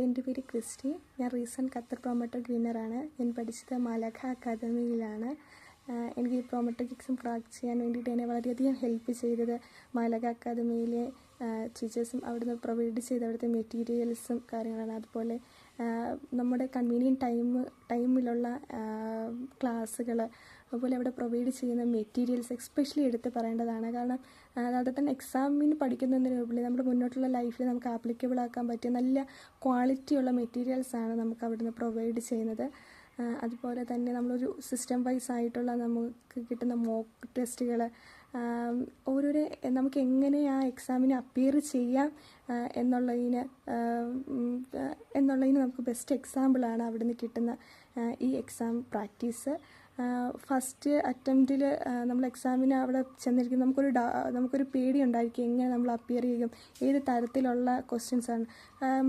എൻ്റെ പേര് ക്രിസ്റ്റി. ഞാൻ റീസെൻറ്റ് ഖത്തർ പ്രോമെട്രിക് വിന്നറാണ്. ഞാൻ പഠിച്ചത് മാലാഖ അക്കാദമിയിലാണ്. എനിക്ക് ഈ പ്രോമെട്രിക് എക്സാം ക്രാക്ക് ചെയ്യാൻ വേണ്ടിയിട്ട് എന്നെ വളരെയധികം ഹെൽപ്പ് ചെയ്തത് മാലാഖ അക്കാദമിയിലെ ടീച്ചേഴ്സും അവിടുന്ന് പ്രൊവൈഡ് ചെയ്ത അവിടുത്തെ മെറ്റീരിയൽസും കാര്യങ്ങളാണ്. അതുപോലെ നമ്മുടെ കൺവീനിയൻറ്റ് ടൈമിലുള്ള ക്ലാസ്സുകൾ, അതുപോലെ അവിടെ പ്രൊവൈഡ് ചെയ്യുന്ന മെറ്റീരിയൽസ് എസ്പെഷ്യലി എടുത്ത് പറയേണ്ടതാണ്. കാരണം അതുപോലെ തന്നെ എക്സാമിന് പഠിക്കുന്നതിനുപരി നമ്മുടെ മുന്നോട്ടുള്ള ലൈഫിൽ നമുക്ക് ആപ്ലിക്കബിൾ ആക്കാൻ പറ്റിയ നല്ല ക്വാളിറ്റിയുള്ള മെറ്റീരിയൽസാണ് നമുക്ക് അവിടുന്ന് പ്രൊവൈഡ് ചെയ്യുന്നത്. അതുപോലെ തന്നെ നമ്മളൊരു സിസ്റ്റം വൈസ് ആയിട്ടുള്ള നമുക്ക് കിട്ടുന്ന മോക്ക് ടെസ്റ്റുകൾ, ഓരോരോ നമുക്ക് എങ്ങനെ ആ എക്സാമിന് അപ്പിയർ ചെയ്യാം എന്നുള്ളതിന് നമുക്ക് ബെസ്റ്റ് എക്സാമ്പിളാണ് അവിടുന്ന് കിട്ടുന്ന ഈ എക്സാം പ്രാക്ടീസ്. ഫസ്റ്റ് അറ്റംപ്റ്റിൽ നമ്മൾ എക്സാമിന് അവിടെ ചെന്നിരിക്കും, നമുക്കൊരു പേടി ഉണ്ടായിരിക്കും എങ്ങനെ നമ്മൾ അപ്പിയർ ചെയ്യും, ഏത് തരത്തിലുള്ള ക്വസ്റ്റ്യൻസാണ്.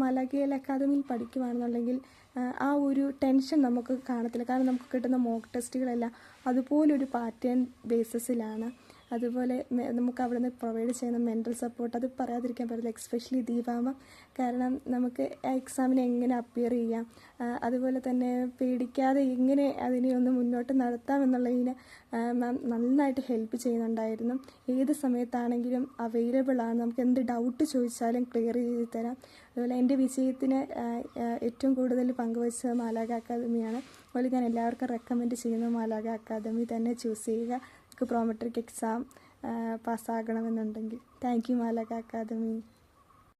മാലാഖ അക്കാദമിയിൽ പഠിക്കുകയാണെന്നുണ്ടെങ്കിൽ ആ ഒരു ടെൻഷൻ നമുക്ക് കാണത്തില്ല. കാരണം നമുക്ക് കിട്ടുന്ന മോക്ക് ടെസ്റ്റുകളെല്ലാം അതുപോലൊരു പാറ്റേൺ ബേസിസിലാണ്. അതുപോലെ നമുക്ക് അവിടെ നിന്ന് പ്രൊവൈഡ് ചെയ്യുന്ന മെൻ്റൽ സപ്പോർട്ട് അത് പറയാതിരിക്കാൻ പറ്റില്ല, എക്സ്പെഷ്യലി ദീപാമ. കാരണം നമുക്ക് ആ എക്സാമിനെ എങ്ങനെ അപ്പിയർ ചെയ്യാം, അതുപോലെ തന്നെ പേടിക്കാതെ എങ്ങനെ അതിനെ ഒന്ന് മുന്നോട്ട് നടത്താമെന്നുള്ളതിന് നന്നായിട്ട് ഹെൽപ്പ് ചെയ്യുന്നുണ്ടായിരുന്നു. ഏത് സമയത്താണെങ്കിലും അവൈലബിൾ ആണ്, നമുക്ക് എന്ത് ഡൗട്ട് ചോദിച്ചാലും ക്ലിയർ ചെയ്ത് തരാം. അതുപോലെ എൻ്റെ വിജയത്തിന് ഏറ്റവും കൂടുതൽ പങ്കുവച്ചത് മാലാഖ അക്കാദമിയാണ്. അതുപോലെ ഞാൻ എല്ലാവർക്കും റെക്കമെൻഡ് ചെയ്യുന്നു മാലാഖ അക്കാദമി തന്നെ ചൂസ് ചെയ്യുക പ്രോമെട്രിക് എക്സാം പാസ്സാകണമെന്നുണ്ടെങ്കിൽ. താങ്ക് യു മാലാഖ അക്കാദമി.